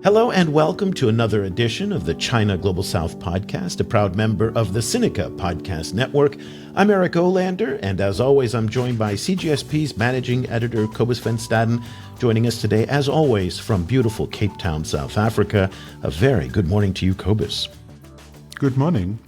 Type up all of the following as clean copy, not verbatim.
Hello and welcome to another edition of the China Global South podcast, a proud member of the Sinica Podcast Network. I'm Eric Olander, and as always, I'm joined by CGSP's managing editor, Cobus Van Staden, joining us today, as always, from beautiful Cape Town, South Africa. A very good morning to you, Cobus. Good morning.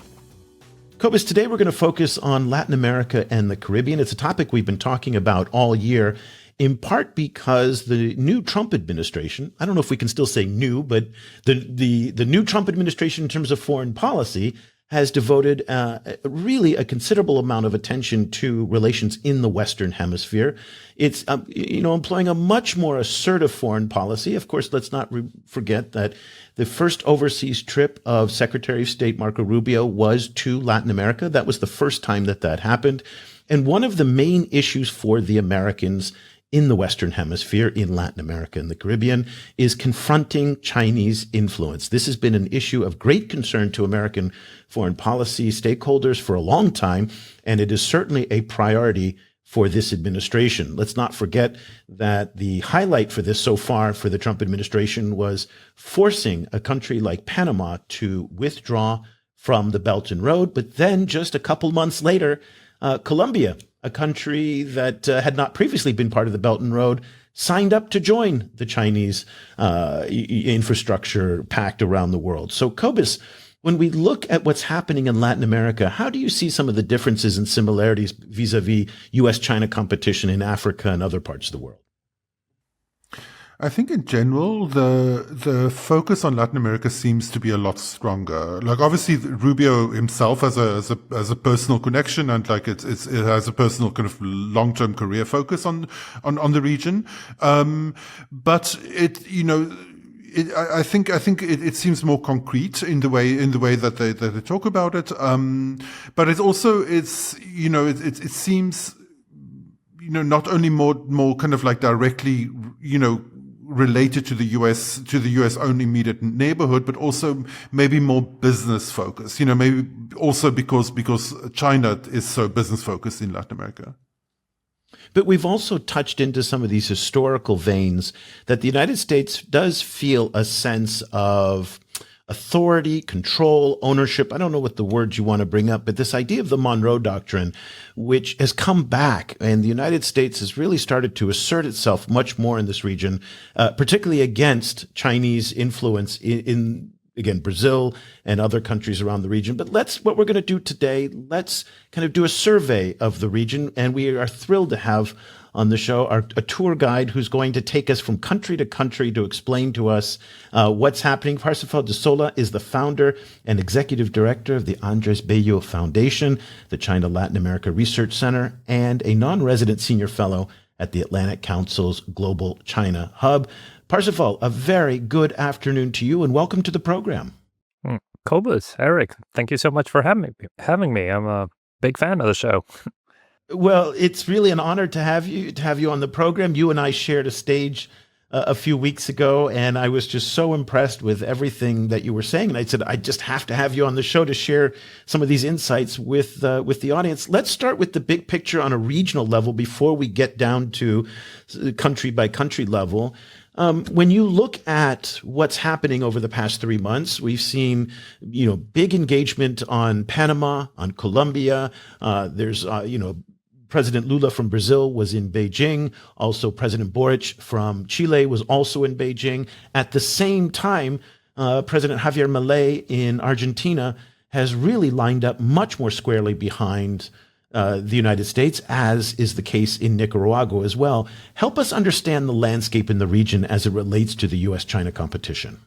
Cobus, today we're going to focus on Latin America and the Caribbean. It's a topic we've been talking about all year, in part because the new Trump administration, I don't know if we can still say new, but the new Trump administration in terms of foreign policy has devoted really a considerable amount of attention to relations in the Western Hemisphere. It's, employing a much more assertive foreign policy. Of course, let's not forget that the first overseas trip of Secretary of State Marco Rubio was to Latin America. That was the first time that happened. And one of the main issues for the Americans in the Western Hemisphere, in Latin America and the Caribbean, is confronting Chinese influence. This has been an issue of great concern to American foreign policy stakeholders for a long time, and it is certainly a priority for this administration. Let's not forget that the highlight for this so far for the Trump administration was forcing a country like Panama to withdraw from the Belt and Road, but then just a couple months later, Colombia, a country that had not previously been part of the Belt and Road, signed up to join the Chinese infrastructure pact around the world. So, Cobus, when we look at what's happening in Latin America, how do you see some of the differences and similarities vis-a-vis U.S.-China competition in Africa and other parts of the world? I think in general, the focus on Latin America seems to be a lot stronger. Like obviously Rubio himself has a personal connection, and like it has a personal kind of long-term career focus on the region. But I think it seems more concrete in the way that they talk about it. But it seems, not only more kind of like directly, related to the US own immediate neighborhood, but also maybe more business focused, maybe also because China is so business focused in Latin America. But we've also touched into some of these historical veins that the United States does feel a sense of authority, control, ownership. I don't know what the words you want to bring up, but this idea of the Monroe Doctrine, which has come back, and the United States has really started to assert itself much more in this region, particularly against Chinese influence in again, Brazil and other countries around the region. But what we're going to do today, let's kind of do a survey of the region. And we are thrilled to have on the show a tour guide who's going to take us from country to country to explain to us what's happening. Parsifal D'Sola is the founder and executive director of the Andrés Bello Foundation, the China Latin America Research Center, and a non-resident senior fellow at the Atlantic Council's Global China Hub. Parsifal, a very good afternoon to you and welcome to the program. Cobus, Eric, thank you so much for having me. I'm a big fan of the show. Well, it's really an honor to have you on the program. You and I shared a stage a few weeks ago, and I was just so impressed with everything that you were saying. And I said, I just have to have you on the show to share some of these insights with the audience. Let's start with the big picture on a regional level before we get down to country by country level. When you look at what's happening over the past 3 months, we've seen, big engagement on Panama, on Colombia. There's, President Lula from Brazil was in Beijing. Also, President Boric from Chile was also in Beijing. At the same time, President Javier Milei in Argentina has really lined up much more squarely behind the United States, as is the case in Nicaragua as well. Help us understand the landscape in the region as it relates to the U.S.-China competition.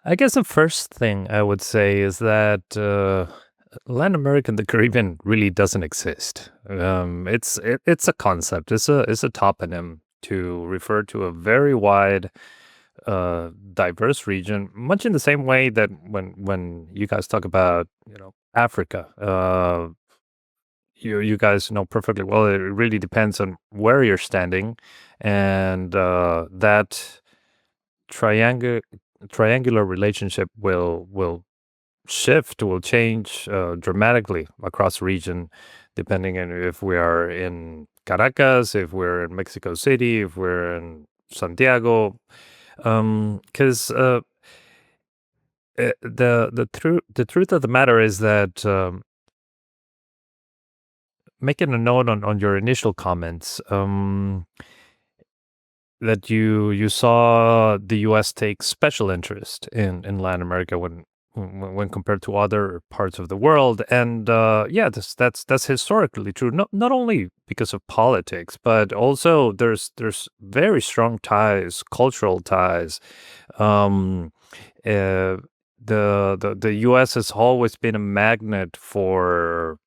I guess the first thing I would say is that Latin America and the Caribbean really doesn't exist. It's a concept. It's a toponym to refer to a very wide, diverse region, much in the same way that when you guys talk about Africa, you guys know perfectly well. It really depends on where you're standing, and that triangular relationship will shift, will change dramatically across the region, depending on if we are in Caracas, if we're in Mexico City, if we're in Santiago. Because the truth of the matter is that, making a note on your initial comments, that you saw the U.S. take special interest in Latin America when compared to other parts of the world, and yeah, that's historically true. Not only because of politics, but also there's very strong ties, cultural ties. Um, uh, the U.S. has always been a magnet for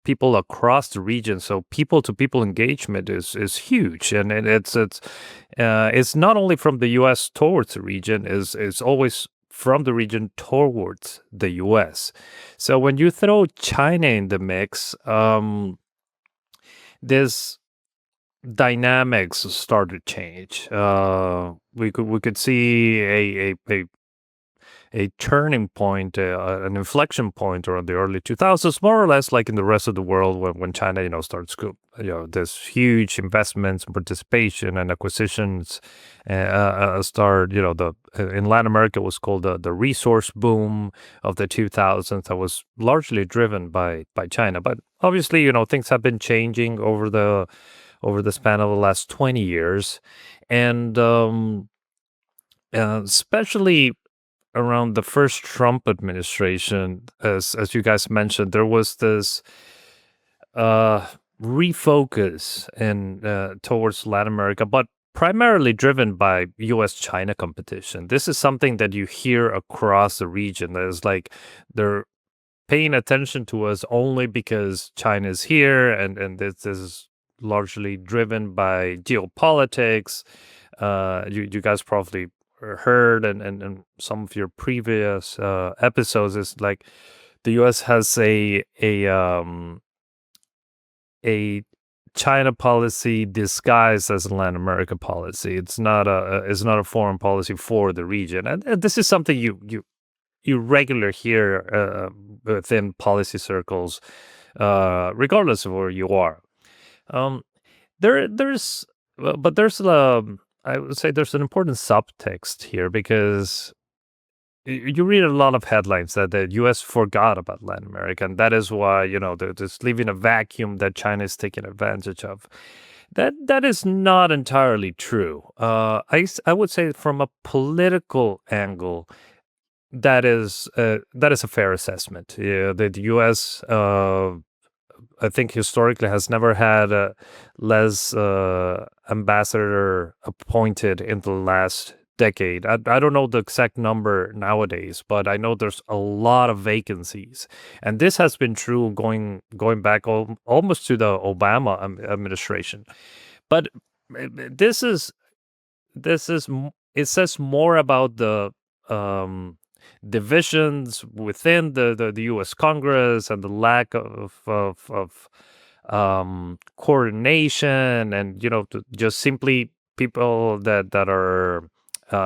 people across the region, so people to people engagement is huge, and it's not only from the US towards the region, is always from the region towards the US. So when you throw China in the mix, this dynamics start to change. We could see a turning point, an inflection point around the early 2000s, more or less like in the rest of the world when China, starts, this huge investments and participation and acquisitions start, in Latin America it was called the resource boom of the 2000s that was largely driven by China. But obviously, things have been changing over the span of the last 20 years. And especially around the first Trump administration, as you guys mentioned, there was this refocus towards Latin America, but primarily driven by U.S.-China competition. This is something that you hear across the region. That is like they're paying attention to us only because China is here, and this is largely driven by geopolitics. You guys probably heard and some of your previous episodes is like the U.S. has a China policy disguised as a Latin America policy. It's not a foreign policy for the region, and this is something you regularly hear within policy circles, regardless of where you are. There's but there's I would say there's an important subtext here, because you read a lot of headlines that the U.S. forgot about Latin America, and that is why they're just leaving a vacuum that China is taking advantage of. That is not entirely true. I would say from a political angle, that is a fair assessment. Yeah, the U.S. I think historically has never had a less ambassador appointed in the last decade. I don't know the exact number nowadays, but I know there's a lot of vacancies, and this has been true going back almost to the Obama administration. But this is it says more about the divisions within the U.S. Congress and the lack of coordination, and just simply people that are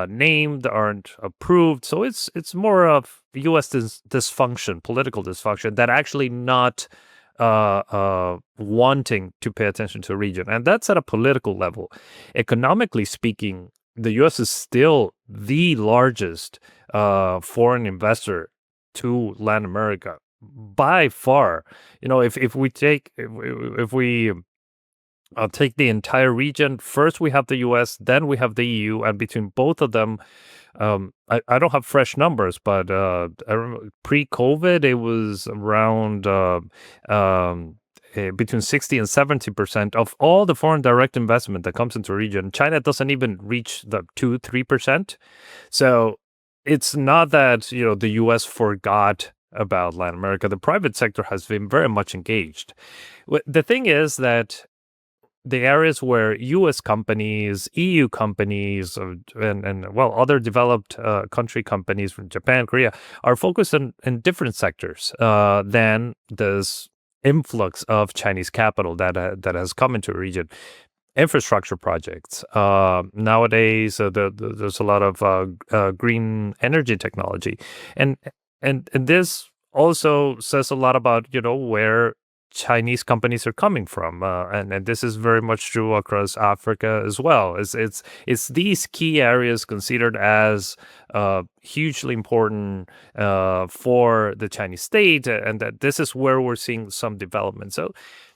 named aren't approved. So it's more of U.S. dysfunction, political dysfunction, that actually not wanting to pay attention to the region, and that's at a political level. Economically speaking, the U.S. is still the largest foreign investor to Latin America by far. If we take the entire region, first we have the U.S., then we have the EU, and between both of them, I don't have fresh numbers, but I remember pre-COVID it was around between 60 and 70% of all the foreign direct investment that comes into the region. China doesn't even reach the 2-3%. So it's not that the U.S. forgot about Latin America. The private sector has been very much engaged. The thing is that the areas where U.S. companies, EU companies, and other developed country companies from Japan, Korea, are focused in different sectors than this influx of Chinese capital that has come into the region. Infrastructure projects. Nowadays, there's a lot of green energy technology, and this also says a lot about where Chinese companies are coming from, and this is very much true across Africa as well. It's these key areas considered as hugely important for the Chinese state, and that this is where we're seeing some development. So,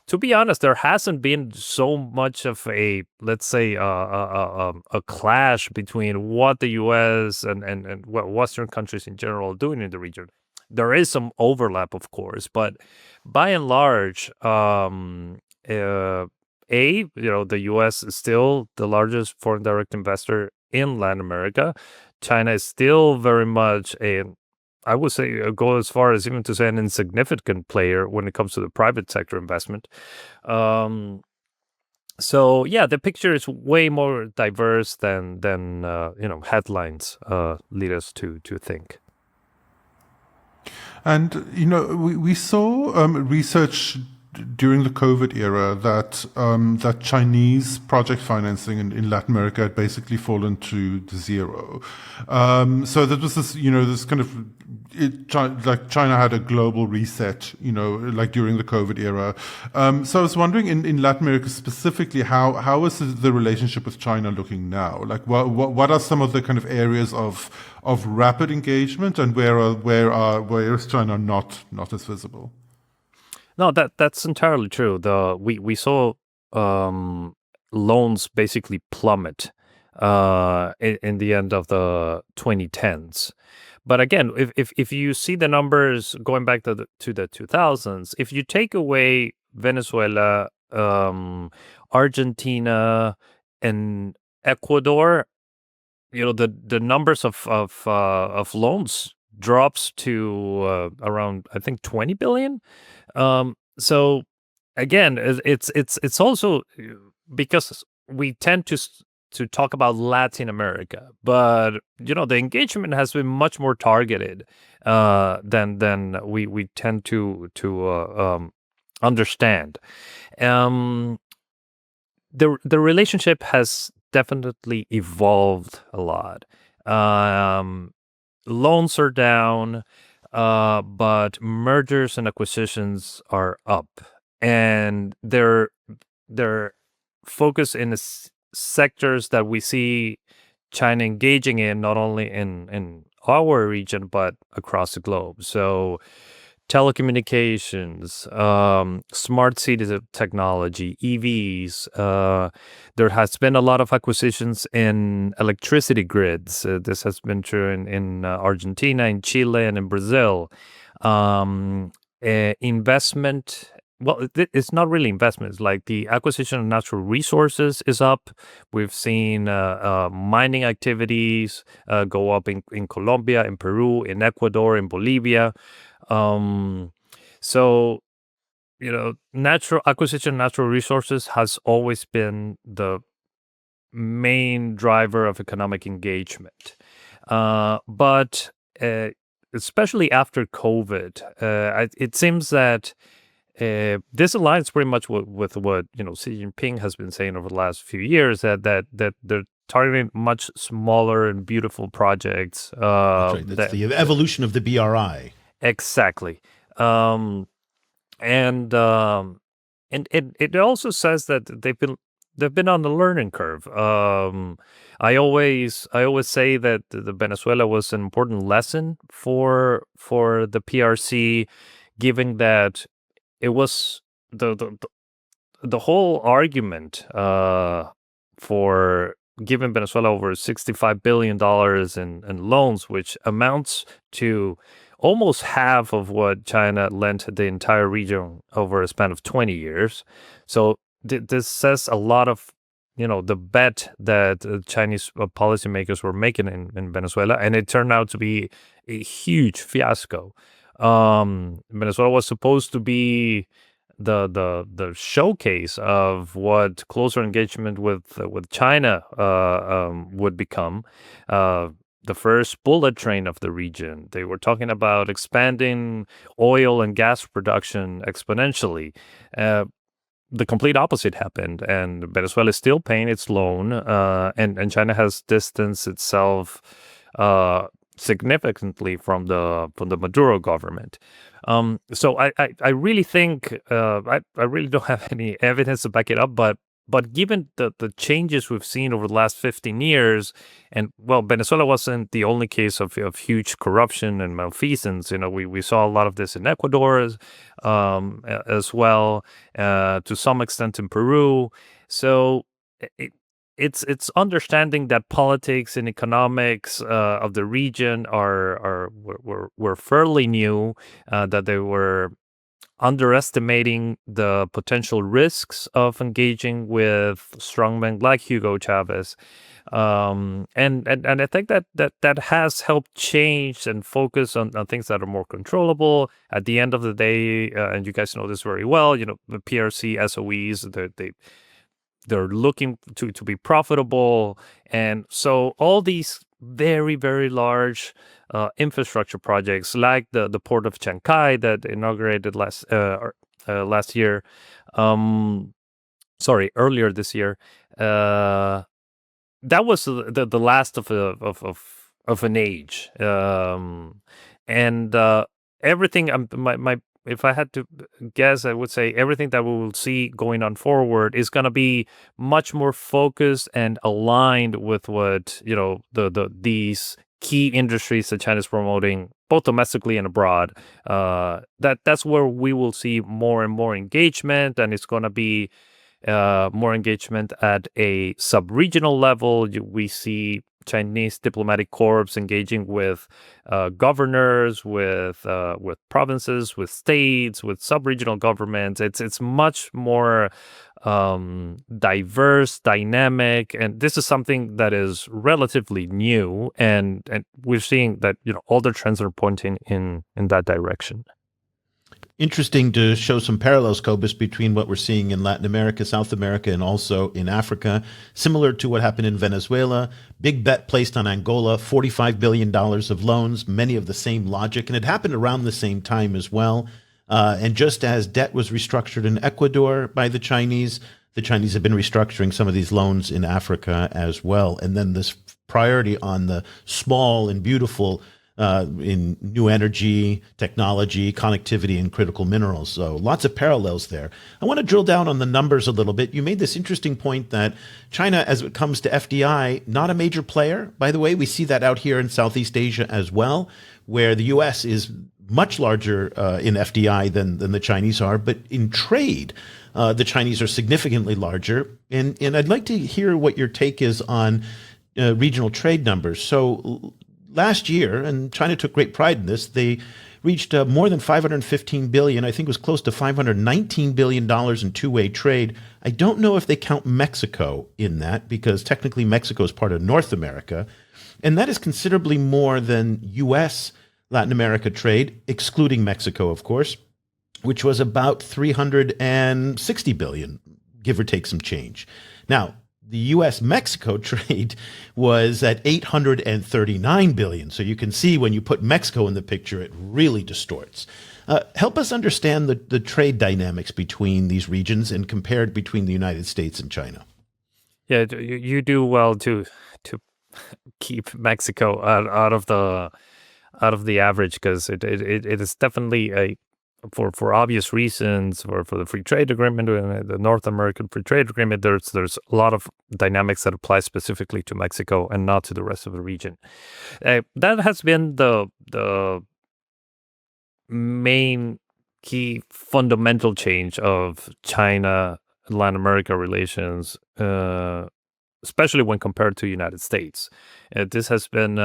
to be honest, there hasn't been so much of a, let's say, a clash between what the U.S. and what Western countries in general are doing in the region. There is some overlap, of course, but by and large, the U.S. is still the largest foreign direct investor in Latin America. China is still very much I would say, go as far as even to say an insignificant player when it comes to the private sector investment. So yeah, the picture is way more diverse than headlines lead us to think. And we saw research during the COVID era that that Chinese project financing in Latin America had basically fallen to zero. So that was this kind of like China had a global reset, like during the COVID era. So I was wondering in Latin America specifically, how is the relationship with China looking now? Like what are some of the kind of areas of rapid engagement, and where is China not as visible? No, that's entirely true. We saw loans basically plummet in the end of the 2010s. But again, if you see the numbers going back to the 2000s, if you take away Venezuela, Argentina, and Ecuador, the numbers of loans drops to around, I think, 20 billion. So again, it's also because we tend to talk about Latin America, but the engagement has been much more targeted than we tend to understand. The relationship has definitely evolved a lot. Loans are down, but mergers and acquisitions are up, and they're focused in the sectors that we see China engaging in, not only in our region but across the globe. So telecommunications, smart cities technology, EVs. There has been a lot of acquisitions in electricity grids. This has been true in Argentina, in Chile, and in Brazil. Investment. Well, it's not really investment. It's like the acquisition of natural resources is up. We've seen mining activities go up in Colombia, in Peru, in Ecuador, in Bolivia. So, natural acquisition of natural resources has always been the main driver of economic engagement. But especially after COVID, it seems that this aligns pretty much with what Xi Jinping has been saying over the last few years, that they're targeting much smaller and beautiful projects. That's right. That's the evolution of the BRI. Exactly. And it also says that they've been on the learning curve. I always say that the Venezuela was an important lesson for the PRC, given that it was the whole argument for giving Venezuela over $65 billion in loans, which amounts to almost half of what China lent the entire region over a span of 20 years. So this says a lot of, the bet that Chinese policymakers were making in Venezuela, and it turned out to be a huge fiasco. Venezuela was supposed to be the showcase of what closer engagement with China would become. The first bullet train of the region. They were talking about expanding oil and gas production exponentially. The complete opposite happened, and Venezuela is still paying its loan, and China has distanced itself significantly from the Maduro government. So I really think I really don't have any evidence to back it up, but given the changes we've seen over the last 15 years, and well, Venezuela wasn't the only case of huge corruption and malfeasance. We saw a lot of this in Ecuador as well, to some extent in Peru. So it's understanding that politics and economics of the region were fairly new, that they were underestimating the potential risks of engaging with strongmen like Hugo Chavez. And I think that has helped change and focus on things that are more controllable. At the end of the day, and you guys know this very well, the PRC SOEs, they're looking to be profitable. And so all these very, very large infrastructure projects like the port of Chancay that inaugurated last year, earlier this year, that was the last of an age. And everything, if I had to guess, I would say everything that we will see going on forward is going to be much more focused and aligned with what these key industries that China is promoting, both domestically and abroad. That's where we will see more and more engagement, and it's going to be more engagement at a sub-regional level. We see Chinese diplomatic corps engaging with governors, with provinces, with states, with sub-regional governments. It's much more diverse, dynamic, and this is something that is relatively new. And we're seeing that all the trends are pointing in that direction. Interesting to show some parallels, Cobus, between what we're seeing in Latin America, South America, and also in Africa. Similar to what happened in Venezuela, big bet placed on Angola, $45 billion of loans, many of the same logic. And it happened around the same time as well. And just as debt was restructured in Ecuador by the Chinese have been restructuring some of these loans in Africa as well. And then this priority on the small and beautiful in new energy, technology, connectivity, and critical minerals. So lots of parallels there. I want to drill down on the numbers a little bit. You made this interesting point that China, as it comes to FDI, not a major player. By the way, we see that out here in Southeast Asia as well, where the U.S. is much larger in FDI than the Chinese are. But in trade, the Chinese are significantly larger. And I'd like to hear what your take is on regional trade numbers. So last year, and China took great pride in this, they reached more than $515 billion. I think it was close to $519 billion in two-way trade. I don't know if they count Mexico in that, because technically Mexico is part of North America. And that is considerably more than U.S. Latin America trade, excluding Mexico, of course, which was about $360 billion, give or take some change. Now, the U.S.-Mexico trade was at $839 billion. So you can see when you put Mexico in the picture, it really distorts. Help us understand the trade dynamics between these regions and compared between the United States and China. Yeah, you do well to keep Mexico out of the average, because it is definitely for obvious reasons, for the free trade agreement, the North American free trade agreement, there's a lot of dynamics that apply specifically to Mexico and not to the rest of the region. That has been the main key fundamental change of China and Latin America relations, especially when compared to the United States. This has been,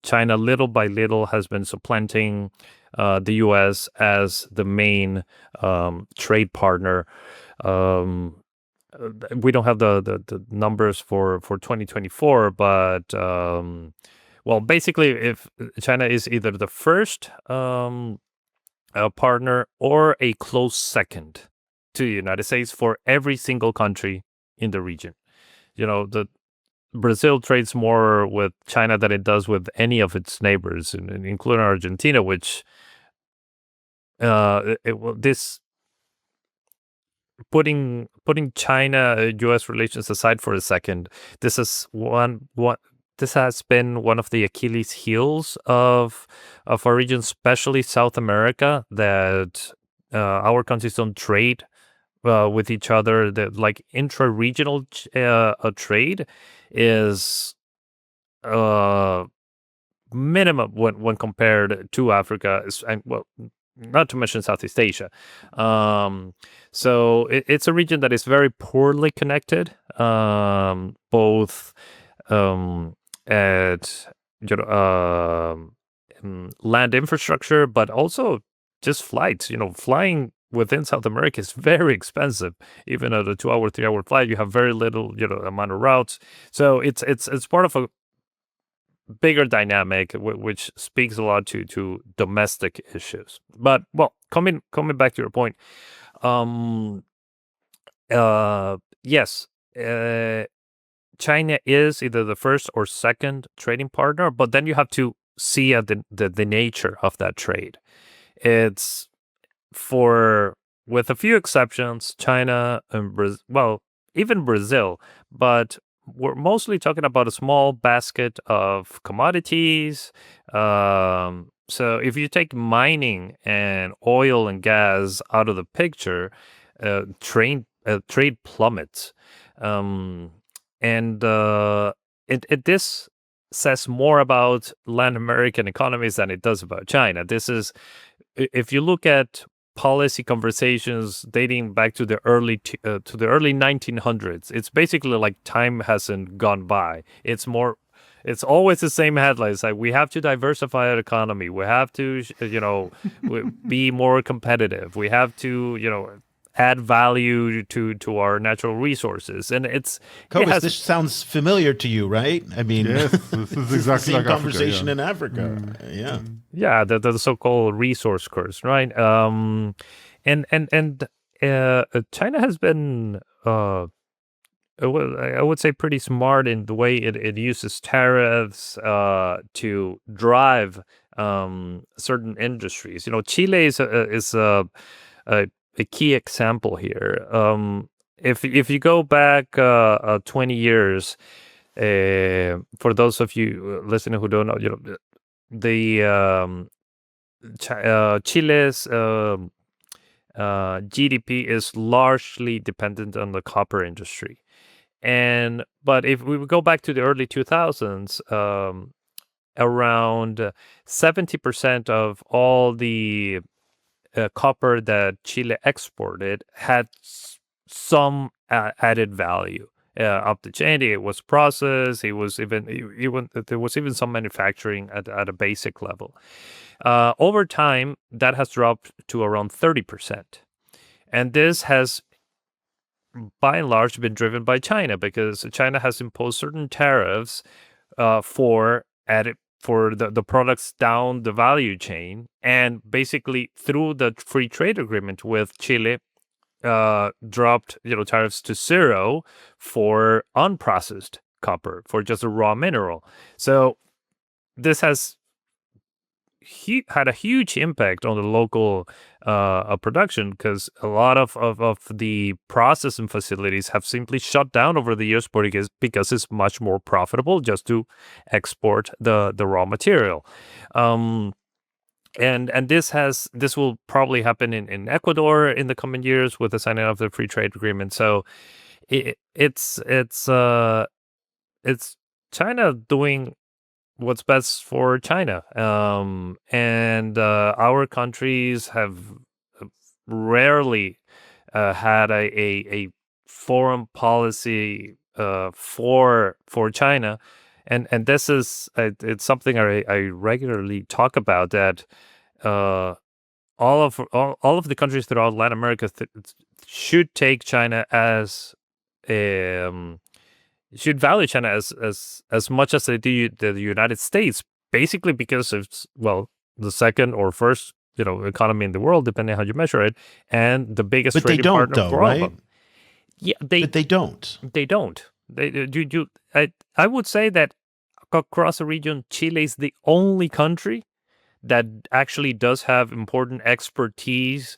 China little by little has been supplanting the U.S. as the main trade partner. We don't have the numbers for 2024, but basically, if China is either the first partner or a close second to the United States for every single country in the region. Brazil trades more with China than it does with any of its neighbors, including Argentina, which putting China-U.S. relations aside for a second, this is one this has been one of the Achilles heels of our region, especially South America, that our countries don't trade with each other. That like intra-regional trade is minimum when compared to Africa. Well, not to mention Southeast Asia. So it's a region that is very poorly connected, both at land infrastructure, but also just flights. Flying within South America is very expensive. Even at a 2-hour, 3-hour flight, you have very little amount of routes. So it's part of a bigger dynamic, which speaks a lot to domestic issues. But well, coming back to your point, yes, China is either the first or second trading partner, but then you have to see at the nature of that trade. It's with a few exceptions, China and even Brazil, but we're mostly talking about a small basket of commodities. So if you take mining and oil and gas out of the picture, trade plummets. This says more about Latin American economies than it does about China. This is, if you look at policy conversations dating back to the early 1900s, it's basically like time hasn't gone by. It's always the same headlines, like we have to diversify our economy, we have to be more competitive, we have to add value to our natural resources. And Cobus, this sounds familiar to you, right? I mean, yes, this is exactly the same like conversation Africa, yeah. in Africa. Yeah. Yeah, the so-called resource curse, right? China has been, I would say, pretty smart in the way it uses tariffs to drive certain industries. Chile is a key example here. If you go back 20 years, for those of you listening who don't know, the Chile's GDP is largely dependent on the copper industry. But if we go back to the early 2000s, around 70% of all the copper that Chile exported had some added value. Up the chain, it was processed. It was even there was even some manufacturing at a basic level. Over time, that has dropped to around 30%, and this has, by and large, been driven by China, because China has imposed certain tariffs for the products down the value chain, and basically through the free trade agreement with Chile, dropped tariffs to zero for unprocessed copper, for just a raw mineral. So this has had a huge impact on the local production, because a lot of the processing facilities have simply shut down over the years because it's much more profitable just to export the raw material. And this will probably happen in Ecuador in the coming years with the signing of the free trade agreement. So it's China doing what's best for China. And our countries have rarely had a foreign policy for China. And this is it's something I regularly talk about, that all of the countries throughout Latin America should take China as should value China as much as they do the United States, basically because it's, well, the second or first economy in the world, depending on how you measure it, and the biggest trading partner for all of them. Yeah, but they don't. They don't. I would say that across the region, Chile is the only country that actually does have important expertise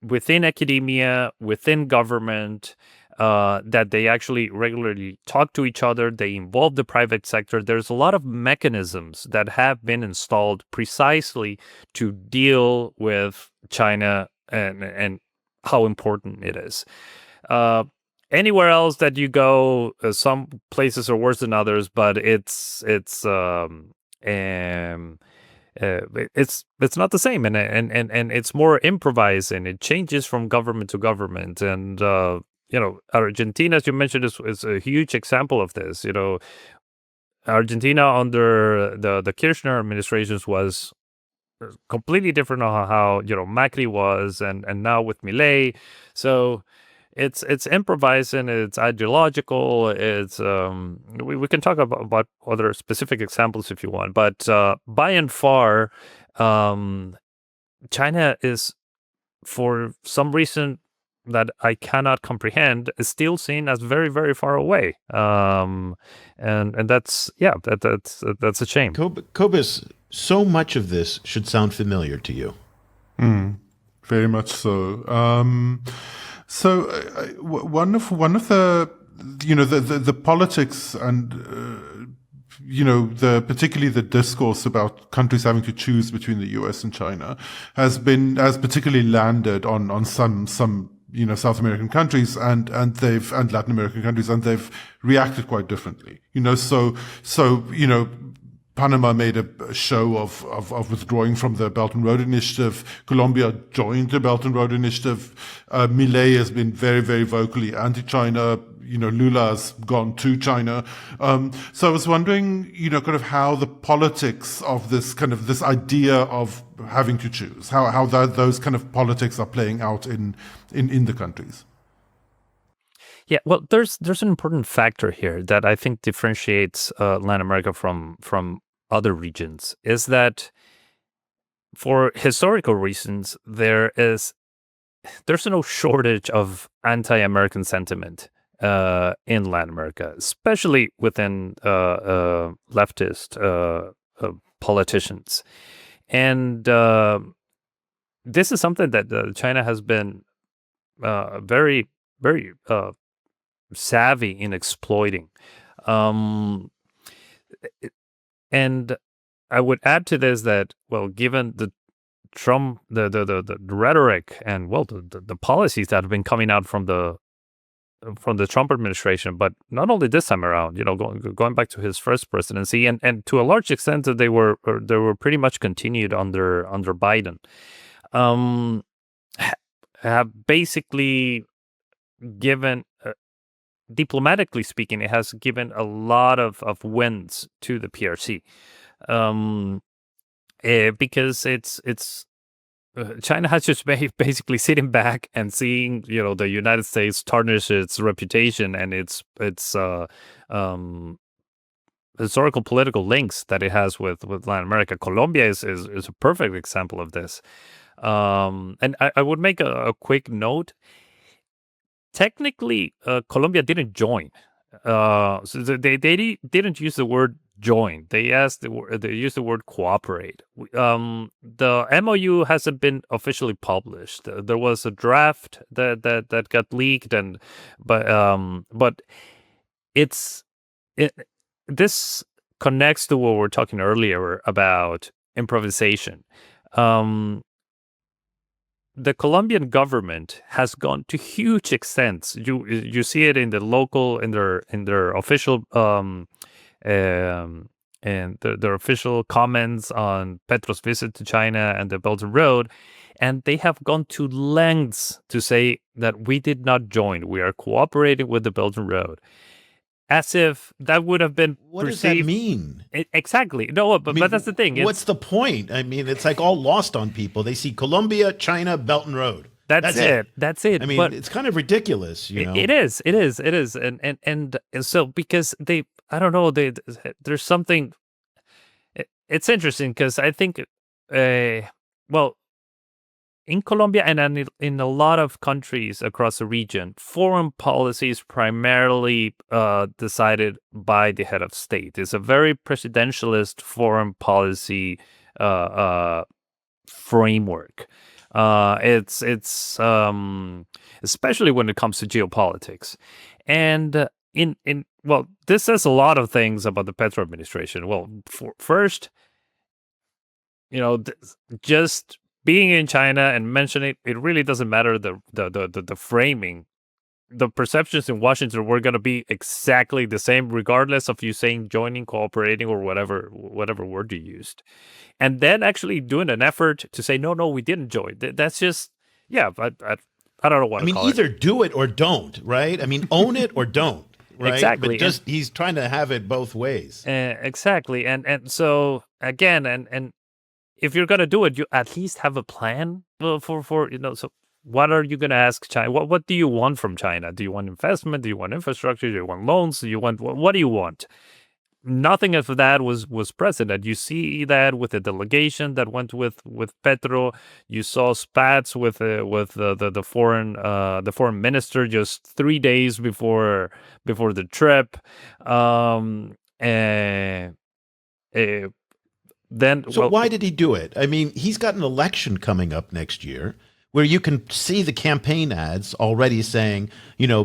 within academia, within government, that they actually regularly talk to each other. They involve the private sector. There's a lot of mechanisms that have been installed precisely to deal with China and how important it is. Anywhere else that you go, some places are worse than others, but it's not the same, and it's more improvised, and it changes from government to government. And Argentina, as you mentioned, is a huge example of this. Argentina under the Kirchner administrations was completely different on how Macri was, and now with Milei. So it's improvised and it's ideological. It's we can talk about other specific examples if you want, but by and far, China is, for some reason that I cannot comprehend, is still seen as very, very far away. And that's that's a shame. Cobus, so much of this should sound familiar to you. Very much so. One of the the politics and particularly the discourse about countries having to choose between the US and China has particularly landed on some South American countries and Latin American countries, and they've reacted quite differently. Panama made a show of withdrawing from the Belt and Road Initiative. Colombia joined the Belt and Road Initiative. Milei has been very, very vocally anti-China. Lula's gone to China. So I was wondering, kind of how the politics of this idea of having to choose, how those kind of politics are playing out in the countries. Yeah, well, there's an important factor here that I think differentiates Latin America from other regions, is that for historical reasons, there's no shortage of anti-American sentiment in Latin America, especially within leftist politicians. And this is something that China has been very, very savvy in exploiting. And I would add to this that, well, given the Trump, the rhetoric and, well, the policies that have been coming out from the Trump administration, but not only this time around, going back to his first presidency, and to a large extent that they were pretty much continued under Biden, have basically given, diplomatically speaking, it has given a lot of wins to the PRC, because it's China has just basically sitting back and seeing the United States tarnish its reputation and its historical political links that it has with Latin America. Colombia is a perfect example of this. And I would make a quick note. Technically, Colombia didn't join. So they didn't use the word join. They used the word cooperate. The MOU hasn't been officially published. There was a draft that got leaked, but this connects to what we were talking earlier about improvisation. The Colombian government has gone to huge extents. You see it in their official and their official comments on Petro's visit to China and the Belt and Road, and they have gone to lengths to say that we did not join. We are cooperating with the Belt and Road, as if that would have been what perceived. Does that mean? Exactly. No, but that's the thing. What's the point? I mean, it's like all lost on people. They see Colombia, China, Belt and Road. That's it. That's it. I mean, it's kind of ridiculous, It is. And so, because I don't know, there's something. It's interesting because I think, well, in Colombia and in a lot of countries across the region, foreign policy is primarily decided by the head of state. It's a very presidentialist foreign policy framework. It's especially when it comes to geopolitics, and well, this says a lot of things about the Petro administration. Well, first, just being in China and mentioning it really doesn't matter the framing. The perceptions in Washington were going to be exactly the same, regardless of you saying joining, cooperating, or whatever word you used. And then actually doing an effort to say, no, we didn't join. That's just, yeah, I don't know what I mean, either do it or don't, right? I mean, own it or don't, right? Exactly. But he's trying to have it both ways. Exactly. And so again, and if you're gonna do it, you at least have a plan for So what are you gonna ask China? What do you want from China? Do you want investment? Do you want infrastructure? Do you want loans? Do you want what do you want? Nothing of that was present. And you see that with the delegation that went with Petro. You saw spats with the foreign minister just 3 days before the trip. Then, so why did he do it? I mean, he's got an election coming up next year where you can see the campaign ads already saying,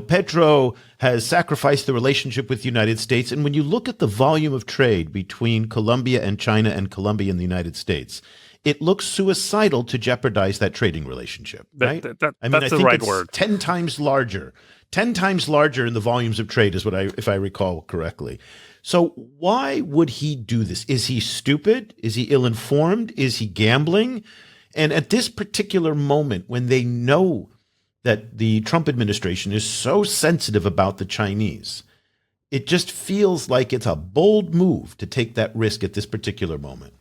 Petro has sacrificed the relationship with the United States. And when you look at the volume of trade between Colombia and China and Colombia and the United States, it looks suicidal to jeopardize that trading relationship, right? That's the right word. 10 times larger. 10 times larger in the volumes of trade is if I recall correctly. So why would he do this? Is he stupid? Is he ill-informed? Is he gambling? And at this particular moment, when they know that the Trump administration is so sensitive about the Chinese, it just feels like it's a bold move to take that risk at this particular moment.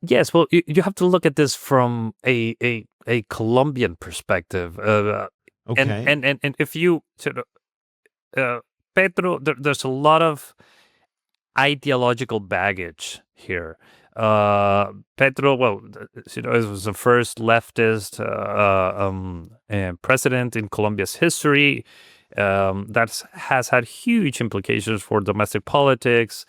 Yes, well, you have to look at this from a Colombian perspective. Okay. And if you sort of Petro, there's a lot of ideological baggage here. Petro, well, it was the first leftist president in Colombia's history. That has had huge implications for domestic politics.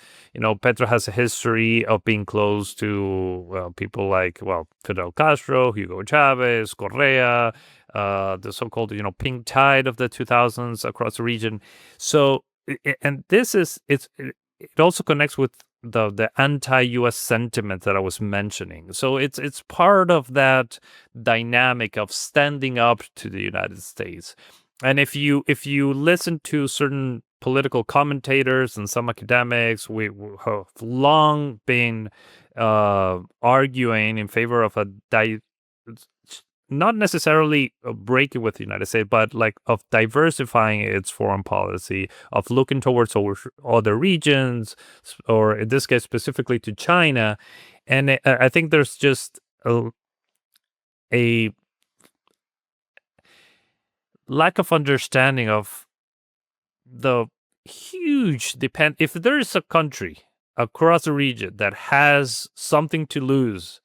Petro has a history of being close to people like, Fidel Castro, Hugo Chavez, Correa, the so-called, pink tide of the 2000s across the region. So, and it also connects with the anti-U.S. sentiment that I was mentioning. So it's part of that dynamic of standing up to the United States. And if you listen to certain political commentators and some academics, we have long been arguing in favor of not necessarily breaking with the United States, but of diversifying its foreign policy, of looking towards other regions, or in this case specifically to China. And I think there's just a lack of understanding of the huge if there is a country across a region that has something to lose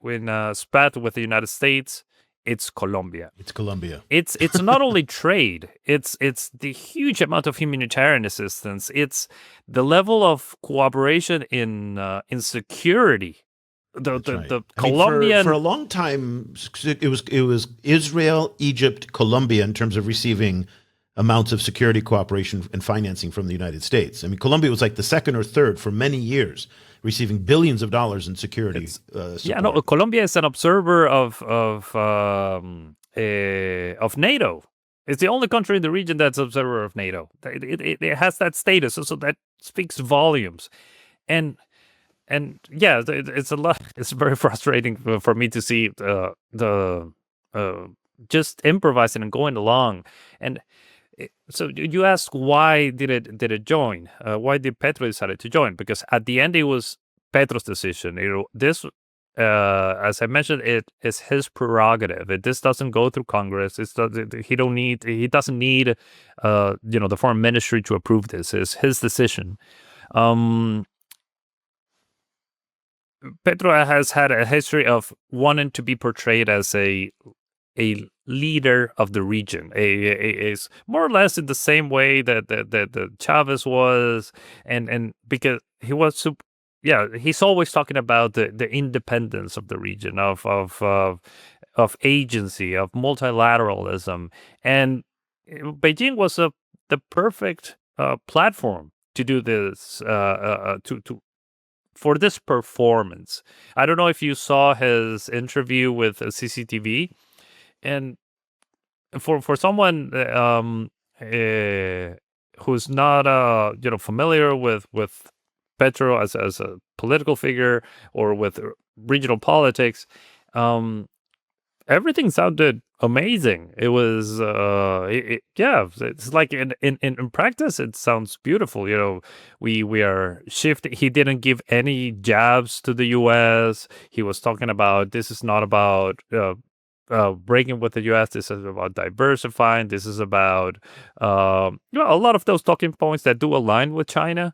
when spat with the United States, it's Colombia. It's Colombia. It's not only trade. It's the huge amount of humanitarian assistance. It's the level of cooperation in security. The Colombian for a long time, it was Israel, Egypt, Colombia in terms of receiving amounts of security cooperation and financing from the United States. I mean, Colombia was like the second or third for many years, receiving billions of dollars in security support. Yeah, no, Colombia is an observer of NATO. It's the only country in the region that's observer of NATO. It has that status, so that speaks volumes. And yeah, it's a lot. It's very frustrating for me to see the just improvising and going along. And so you ask, why did it join? Why did Petro decide to join? Because at the end, it was Petro's decision. This, as I mentioned, it is his prerogative. This doesn't go through Congress. He doesn't need the foreign ministry to approve this. It's his decision. Petro has had a history of wanting to be portrayed as a leader of the region, is more or less in the same way that Chavez was, and because he was he's always talking about the independence of the region, of agency, of multilateralism, and Beijing was the perfect platform to do this, to for this performance. I don't know if you saw his interview with CCTV, and for someone who's not familiar with Petro as a political figure or with regional politics, everything sounded amazing. It was, it's like in practice, it sounds beautiful. We are shifting. He didn't give any jabs to the U.S. He was talking about this is not about breaking with the U.S. This is about diversifying. This is about a lot of those talking points that do align with China.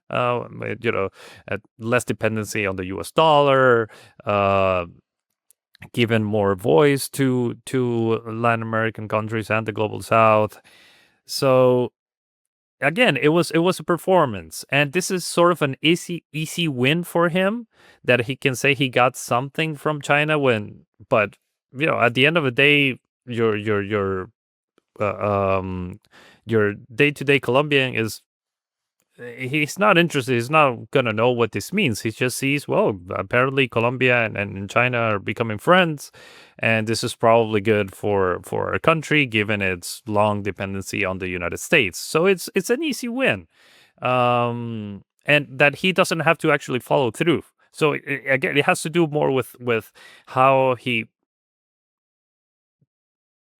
Less dependency on the U.S. dollar. Given more voice to Latin American countries and the global South. So again, it was a performance, and this is sort of an easy win for him, that he can say he got something from China but at the end of the day, your day-to-day Colombian he's not interested. He's not gonna know what this means. He just sees, well, apparently Colombia and China are becoming friends, and this is probably good for our country given its long dependency on the United States. So it's an easy win, and that he doesn't have to actually follow through. So again, it has to do more with how he.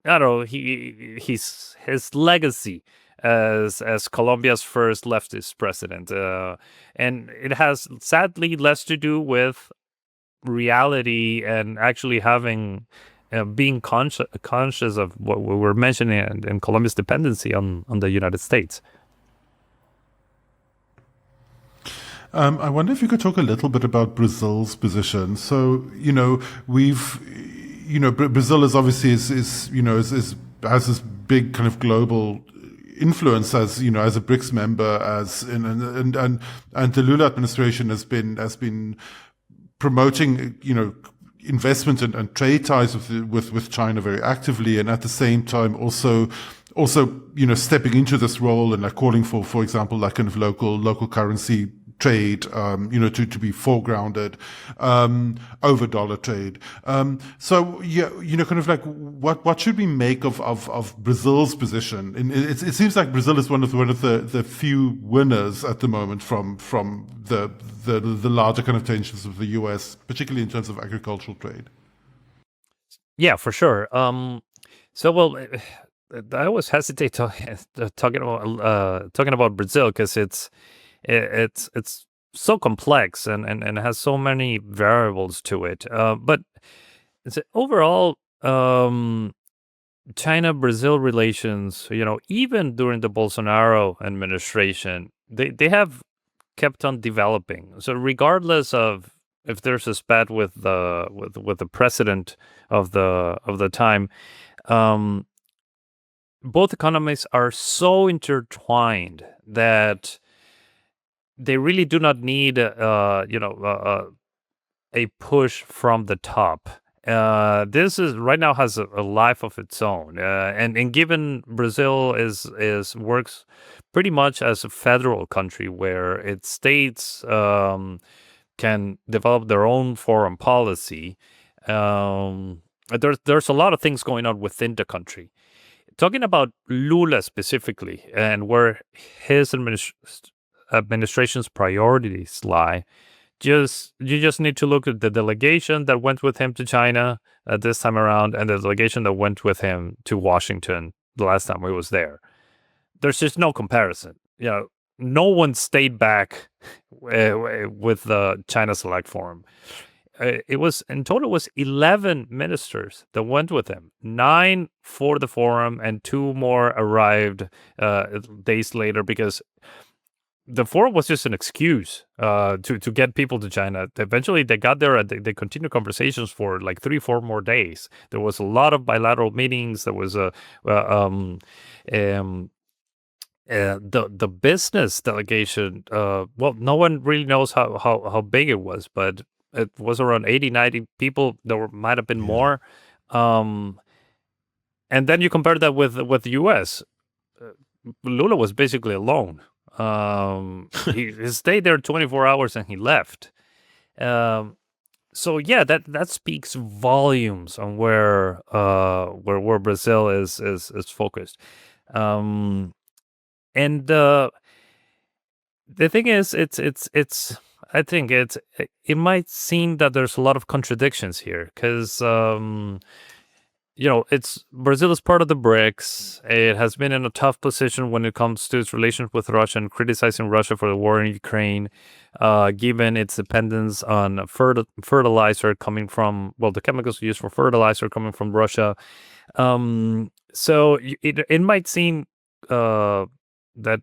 I don't know. His legacy as Colombia's first leftist president, and it has sadly less to do with reality and actually having being conscious of what we were mentioning in Colombia's dependency on the United States. I wonder if you could talk a little bit about Brazil's position. So, Brazil is obviously has this big kind of global influence as a BRICS member, and the Lula administration has been promoting investment and trade ties with China very actively, and at the same time also stepping into this role and calling for example, like kind of local currency trade, to be foregrounded over dollar trade. So kind of like what should we make of Brazil's position? It seems like Brazil is one of the few winners at the moment from the larger kind of tensions of the U.S., particularly in terms of agricultural trade. Yeah, for sure. I always hesitate talking about Brazil because it's so complex and has so many variables to it. But overall, China-Brazil relations, even during the Bolsonaro administration, they have kept on developing. So regardless of if there's a spat with the president of the time, both economies are so intertwined that they really do not need a push from the top. This is right now has a life of its own, and given Brazil works pretty much as a federal country where its states can develop their own foreign policy. There's a lot of things going on within the country. Talking about Lula specifically and where his administration's priorities lie, you just need to look at the delegation that went with him to China this time around and the delegation that went with him to Washington the last time he was there. There's just no comparison. No one stayed back with the China Select Forum. It was in total was 11 ministers that went with him, 9 for the forum, and 2 more arrived days later because the forum was just an excuse to get people to China. Eventually, they got there and they continued conversations for like 3-4 more days. There was a lot of bilateral meetings. There was the business delegation, well, no one really knows how big it was, but it was around 80, 90 people. There might have been more. And then you compare that with the U.S. Lula was basically alone. He stayed there 24 hours and he left. So yeah, that speaks volumes on where Brazil is focused. And the thing is, I think it might seem that there's a lot of contradictions here because it's Brazil is part of the BRICS. It has been in a tough position when it comes to its relations with Russia and criticizing Russia for the war in Ukraine, given its dependence on fertilizer coming from, well, the chemicals used for fertilizer coming from Russia. So it might seem that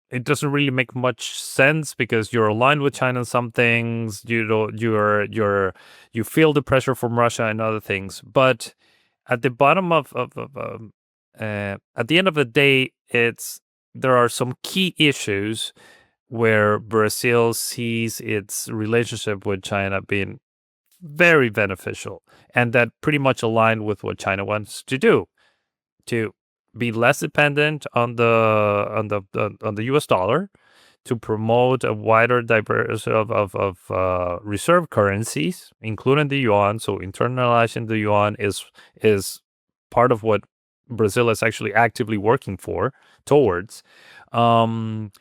it doesn't really make much sense because you're aligned with China in some things. You feel the pressure from Russia and other things, but at the bottom at the end of the day, there are some key issues where Brazil sees its relationship with China being very beneficial, and that pretty much aligned with what China wants to do, to be less dependent on the U.S. dollar, to promote a wider diversity of reserve currencies, including the yuan. So internalizing the yuan is part of what Brazil is actually actively working towards. And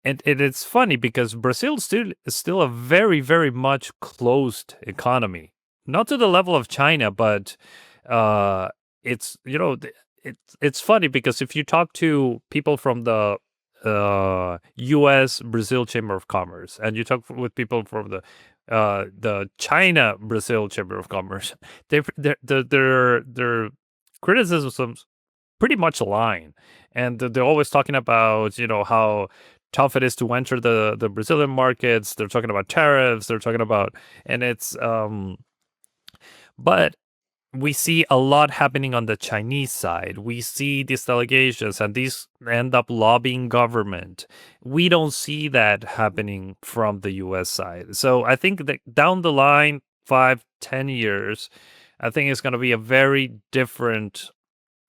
it's funny because Brazil is still a very, very much closed economy, not to the level of China, but it's funny because if you talk to people from the U.S. Brazil Chamber of Commerce and you talk with people from the China Brazil Chamber of Commerce, their criticisms pretty much align, and they're always talking about how tough it is to enter the Brazilian markets. They're talking about tariffs. They're talking about, and it's but we see a lot happening on the Chinese side. We see these delegations and these end up lobbying government. We don't see that happening from the US side. So I think that down the line, 5-10 years, I think it's going to be a very different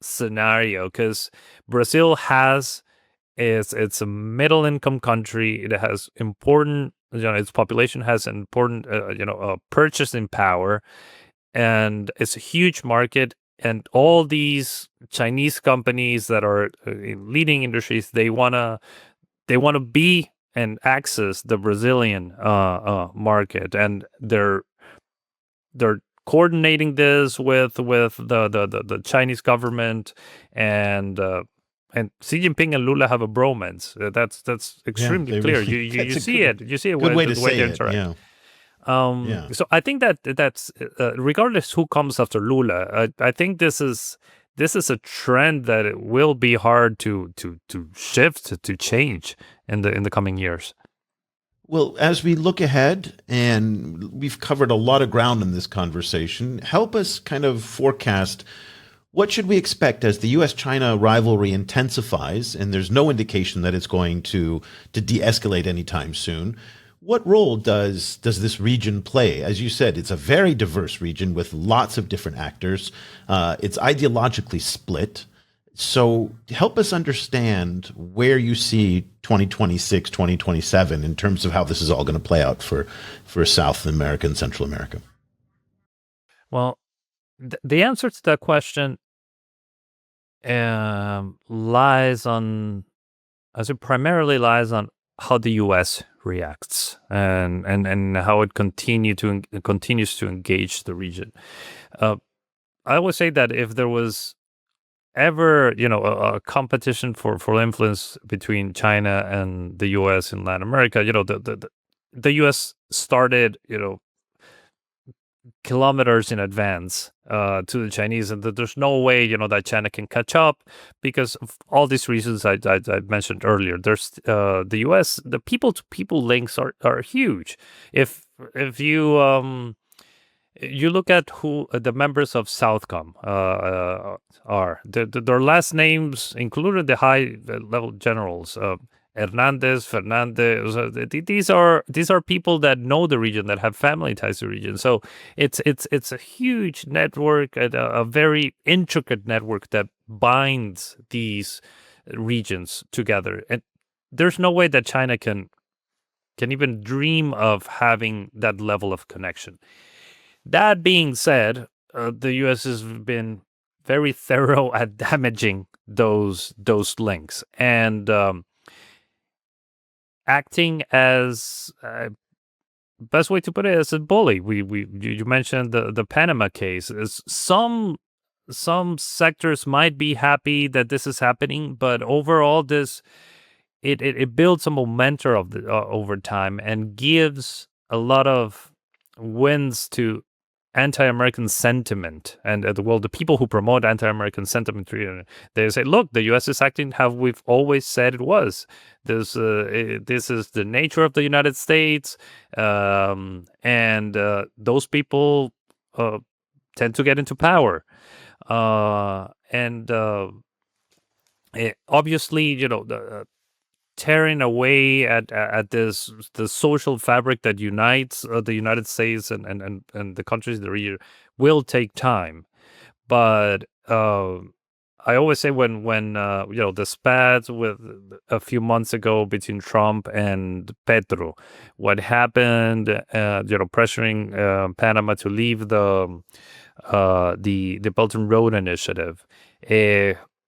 scenario because Brazil it's a middle income country. It has important, its population has important, purchasing power. And it's a huge market, and all these Chinese companies that are in leading industries, they wanna be and access the Brazilian market, and they're coordinating this with the Chinese government, and Xi Jinping and Lula have a bromance. That's extremely clear. Really, You see it. You see it. Good way to the way say they it. interact. Yeah. So I think that's regardless who comes after Lula, I think this is a trend that it will be hard to shift, to change in the coming years. Well, as we look ahead, and we've covered a lot of ground in this conversation, help us kind of forecast what should we expect as the U.S.-China rivalry intensifies, and there's no indication that it's going to de-escalate anytime soon. What role does this region play? As you said, it's a very diverse region with lots of different actors. It's ideologically split. So help us understand where you see 2026, 2027 in terms of how this is all going to play out for South America and Central America. Well, the answer to that question primarily lies on how the U.S. reacts and how it continues to engage the region. I would say that if there was ever a competition for influence between China and the U.S. in Latin America, the U.S. started kilometers in advance to the Chinese, and that there's no way that China can catch up because of all these reasons I mentioned earlier. There's the U.S. the people to people links are huge. If you look at who the members of Southcom are. Their last names included the high level generals. Hernandez, Fernandez. These are people that know the region, that have family ties to the region. So it's a huge network, a very intricate network that binds these regions together. And there's no way that China can even dream of having that level of connection. That being said, the U.S. has been very thorough at damaging those links and acting as best way to put it as a bully. You mentioned the Panama case. Some sectors might be happy that this is happening, but overall, it builds a momentum of over time and gives a lot of wins to anti-American sentiment. And the people who promote anti-American sentiment, they say, look, the U.S. is acting how we've always said it was. This is the nature of the United States, and those people tend to get into power. Obviously, tearing away at the social fabric that unites the United States and the countries in the region will take time. But I always say when the spats with a few months ago between Trump and Petro, what happened, pressuring Panama to leave the Belt and Road Initiative.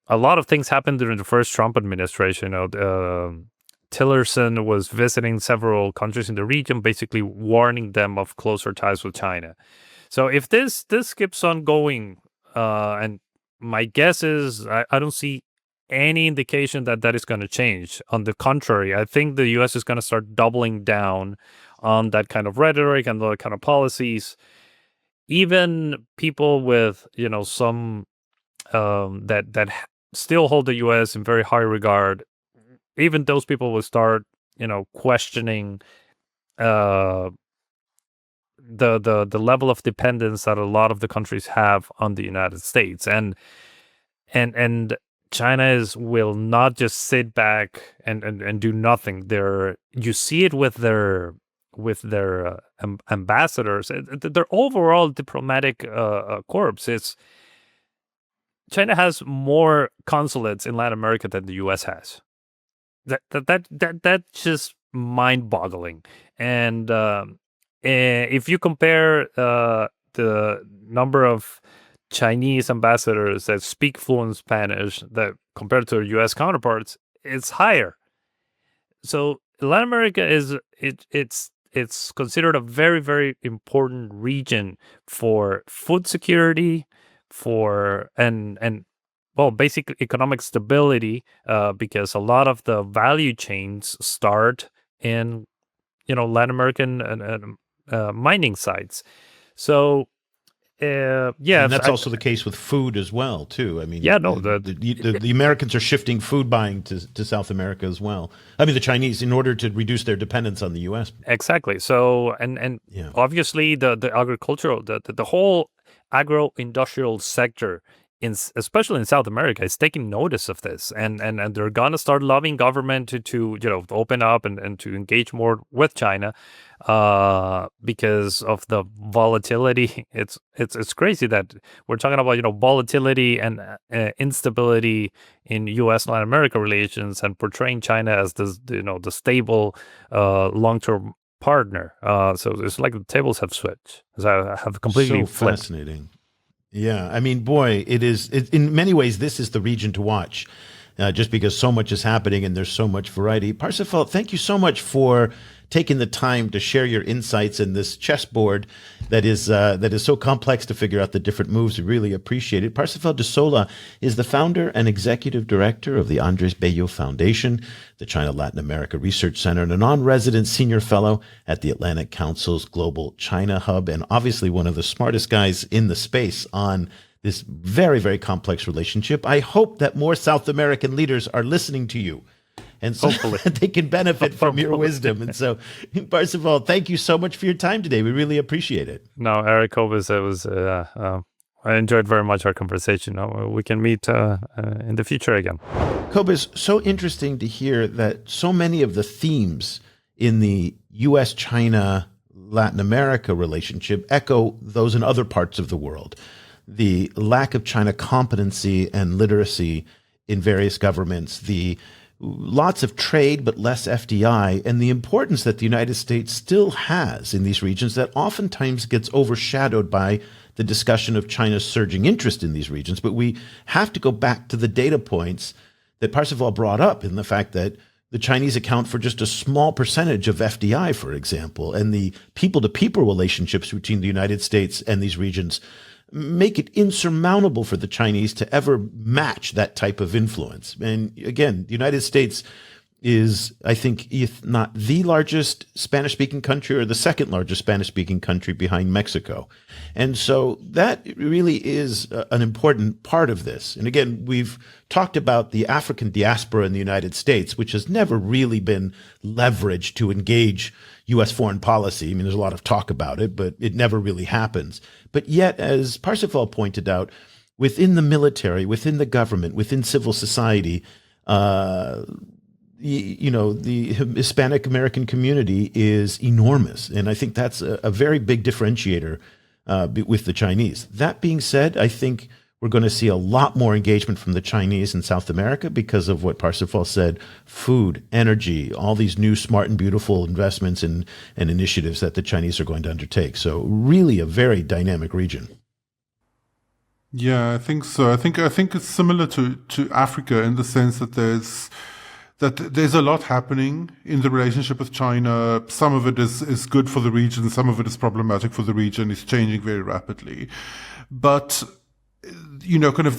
A lot of things happened during the first Trump administration. Tillerson was visiting several countries in the region, basically warning them of closer ties with China. So if this keeps on going, and my guess is I don't see any indication that is going to change. On the contrary, I think the U.S. is going to start doubling down on that kind of rhetoric and the kind of policies. Even people with some that still hold the U.S. in very high regard, even those people will start, questioning the level of dependence that a lot of the countries have on the United States, and China will not just sit back and do nothing. You see it with their ambassadors, their overall diplomatic corps. China has more consulates in Latin America than the U.S. has. That's just mind-boggling. And if you compare the number of Chinese ambassadors that speak fluent Spanish that compared to their U.S. counterparts, it's higher. So Latin America it's considered a very, very important region for food security, and basic economic stability, because a lot of the value chains start in Latin American mining sites. So and that's also the case with food as well, too. I mean, the Americans are shifting food buying to South America as well. I mean, the Chinese, in order to reduce their dependence on the U.S. Exactly. So obviously the agricultural, the whole agro-industrial sector, especially in South America, is taking notice of this, and they're gonna start lobbying government to open up and to engage more with China, because of the volatility. It's crazy that we're talking about volatility and instability in U.S. Latin America relations, and portraying China as the stable long-term partner. So it's like the tables have switched. I have completely flipped. Fascinating. Yeah, I mean, boy, in many ways, this is the region to watch, just because so much is happening and there's so much variety. Parsifal, thank you so much for taking the time to share your insights in this chessboard that is so complex to figure out the different moves. We really appreciate it. Parsifal D'Sola is the founder and executive director of the Andrés Bello Foundation, the China Latin America Research Center, and a non-resident senior fellow at the Atlantic Council's Global China Hub, and obviously one of the smartest guys in the space on this very, very complex relationship. I hope that more South American leaders are listening to you and so Hopefully. they can benefit from your wisdom. And so, Parsifal, thank you so much for your time today. We really appreciate it. No, Eric Cobus, it was. I enjoyed very much our conversation. We can meet in the future again. Cobus, so interesting to hear that so many of the themes in the U.S.-China Latin America relationship echo those in other parts of the world. The lack of China competency and literacy in various governments, the lots of trade but less FDI, and the importance that the United States still has in these regions that oftentimes gets overshadowed by the discussion of China's surging interest in these regions. But we have to go back to the data points that Parsifal brought up in the fact that the Chinese account for just a small percentage of FDI, for example, and the people-to-people relationships between the United States and these regions make it insurmountable for the Chinese to ever match that type of influence. And again, the United States is, I think, if not the largest Spanish-speaking country or the second largest Spanish-speaking country behind Mexico. And so that really is an important part of this. And again, we've talked about the African diaspora in the United States, which has never really been leveraged to engage U.S. foreign policy. I mean, there's a lot of talk about it, but it never really happens. But yet, as Parsifal pointed out, within the military, within the government, within civil society, you know, the Hispanic American community is enormous. And I think that's a very big differentiator with the Chinese. That being said, I think we're going to see a lot more engagement from the Chinese in South America because of what Parsifal said, food, energy, all these new smart and beautiful investments and initiatives that the Chinese are going to undertake. So really a very dynamic region. Yeah, I think so. I think it's similar to Africa in the sense that there's a lot happening in the relationship with China. Some of it is good for the region. Some of it is problematic for the region. It's changing very rapidly. But, you know, kind of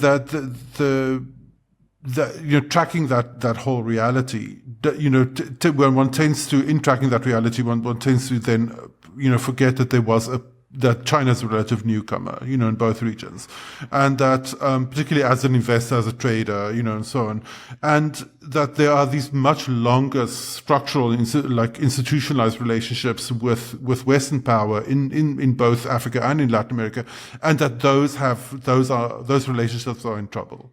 tracking that whole reality, you know, when one tends to, in tracking that reality, one tends to then, you know, forget that that China's a relative newcomer, you know, in both regions. And that, particularly as an investor, as a trader, you know, and so on. And that there are these much longer structural, institutionalized relationships with Western power in both Africa and in Latin America. And that those relationships are in trouble.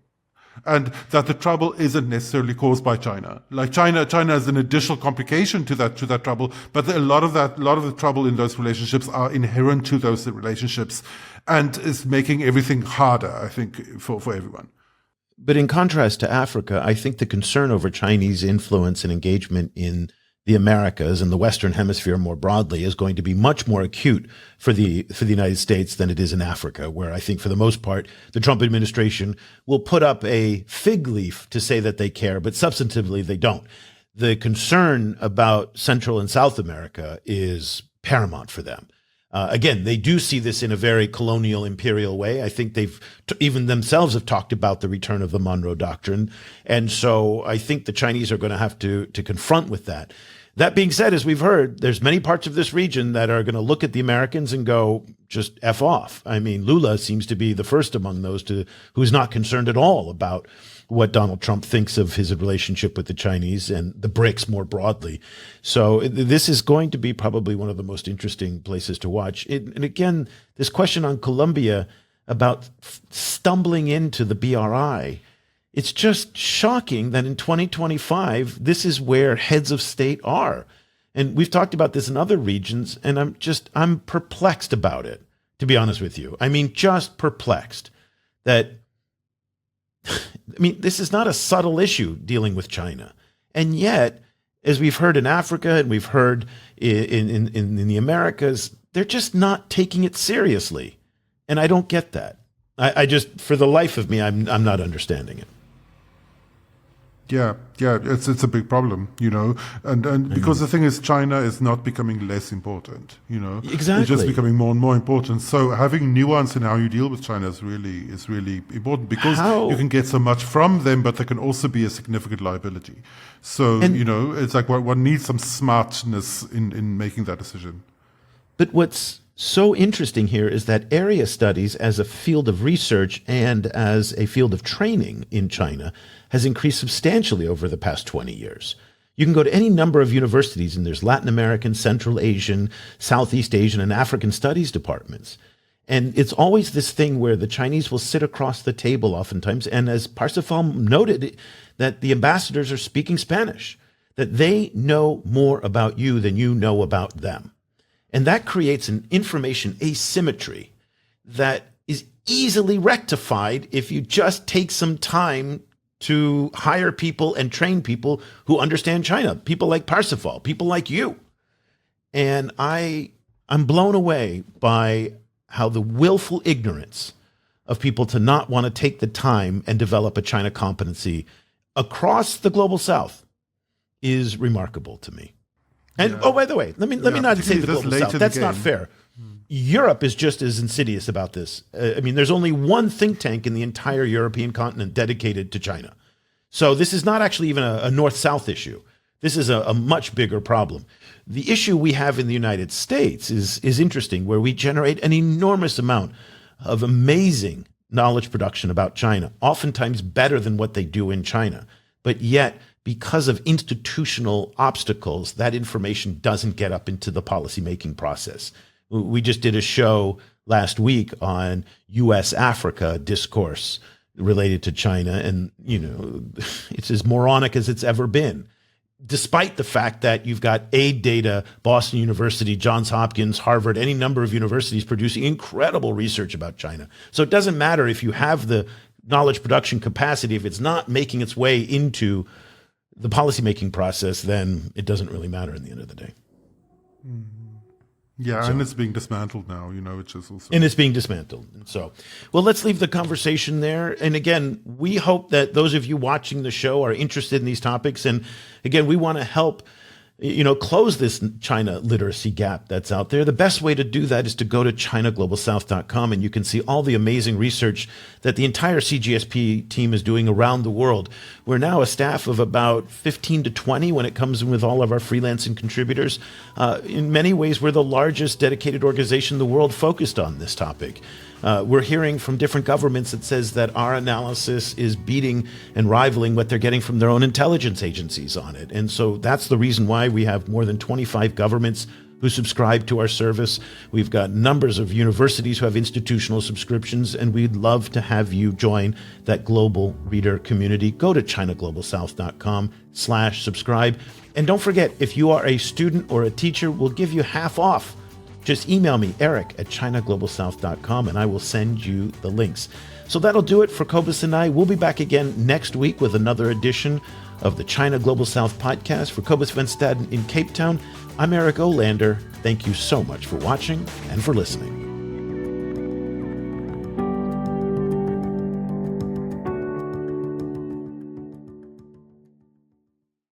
And that the trouble isn't necessarily caused by China. Like China is an additional complication to that trouble, but a lot of the trouble in those relationships are inherent to those relationships and is making everything harder, I think, for everyone. But in contrast to Africa, I think the concern over Chinese influence and engagement in the Americas and the Western Hemisphere more broadly is going to be much more acute for the United States than it is in Africa, where I think for the most part, the Trump administration will put up a fig leaf to say that they care, but substantively they don't. The concern about Central and South America is paramount for them. Again, they do see this in a very colonial imperial way. I think they've even themselves have talked about the return of the Monroe Doctrine. And so I think the Chinese are going to have to confront with that. That being said, as we've heard, there's many parts of this region that are going to look at the Americans and go, just F off. I mean, Lula seems to be the first among those who's not concerned at all about what Donald Trump thinks of his relationship with the Chinese and the BRICS more broadly. So this is going to be probably one of the most interesting places to watch. And again, this question on Colombia about stumbling into the BRI, it's just shocking that in 2025, this is where heads of state are. And we've talked about this in other regions, and I'm perplexed about it, to be honest with you. I mean, just perplexed that, I mean, this is not a subtle issue dealing with China. And yet, as we've heard in Africa and we've heard in the Americas, they're just not taking it seriously. And I don't get that. I just, for the life of me, I'm not understanding it. Yeah, it's a big problem, you know, and because the thing is, China is not becoming less important, you know, exactly. It's just becoming more and more important. So having nuance in how you deal with China is really important because you can get so much from them, but there can also be a significant liability. So you know, it's like one needs some smartness in making that decision. But what's so interesting here is that area studies as a field of research and as a field of training in China has increased substantially over the past 20 years. You can go to any number of universities, and there's Latin American, Central Asian, Southeast Asian, and African studies departments. And it's always this thing where the Chinese will sit across the table oftentimes, and as Parsifal noted, that the ambassadors are speaking Spanish, that they know more about you than you know about them. And that creates an information asymmetry that is easily rectified if you just take some time to hire people and train people who understand China, people like Parsifal, people like you. And I'm blown away by how the willful ignorance of people to not want to take the time and develop a China competency across the global South is remarkable to me. And oh, by the way, let me not say the global South. That's not fair. Europe is just as insidious about this. There's only one think tank in the entire European continent dedicated to China. So this is not actually even a North-South issue. This is a much bigger problem. The issue we have in the United States is interesting, where we generate an enormous amount of amazing knowledge production about China, oftentimes better than what they do in China. But yet, because of institutional obstacles, that information doesn't get up into the policymaking process. We just did a show last week on U.S.-Africa discourse related to China, and it's as moronic as it's ever been, despite the fact that you've got aid data, Boston University, Johns Hopkins, Harvard, any number of universities producing incredible research about China. So it doesn't matter if you have the knowledge production capacity. If it's not making its way into the policymaking process, then it doesn't really matter in the end of the day. Yeah, and it's being dismantled now, which is also... And it's being dismantled. So, well, let's leave the conversation there. And again, we hope that those of you watching the show are interested in these topics. And again, we want to help, close this China literacy gap that's out there. The best way to do that is to go to ChinaGlobalSouth.com, and you can see all the amazing research that the entire CGSP team is doing around the world. We're now a staff of about 15 to 20 when it comes in with all of our freelancing contributors. In many ways, we're the largest dedicated organization in the world focused on this topic. We're hearing from different governments that says that our analysis is beating and rivaling what they're getting from their own intelligence agencies on it. And so that's the reason why we have more than 25 governments who subscribe to our service. We've got numbers of universities who have institutional subscriptions, and we'd love to have you join that global reader community. Go to ChinaGlobalSouth.com/subscribe. And don't forget, if you are a student or a teacher, we'll give you half off. Just email me, eric@ChinaGlobalSouth.com, and I will send you the links. So that'll do it for Cobus and I. We'll be back again next week with another edition of the China Global South podcast. For Cobus Van Staden in Cape Town, I'm Eric Olander. Thank you so much for watching and for listening.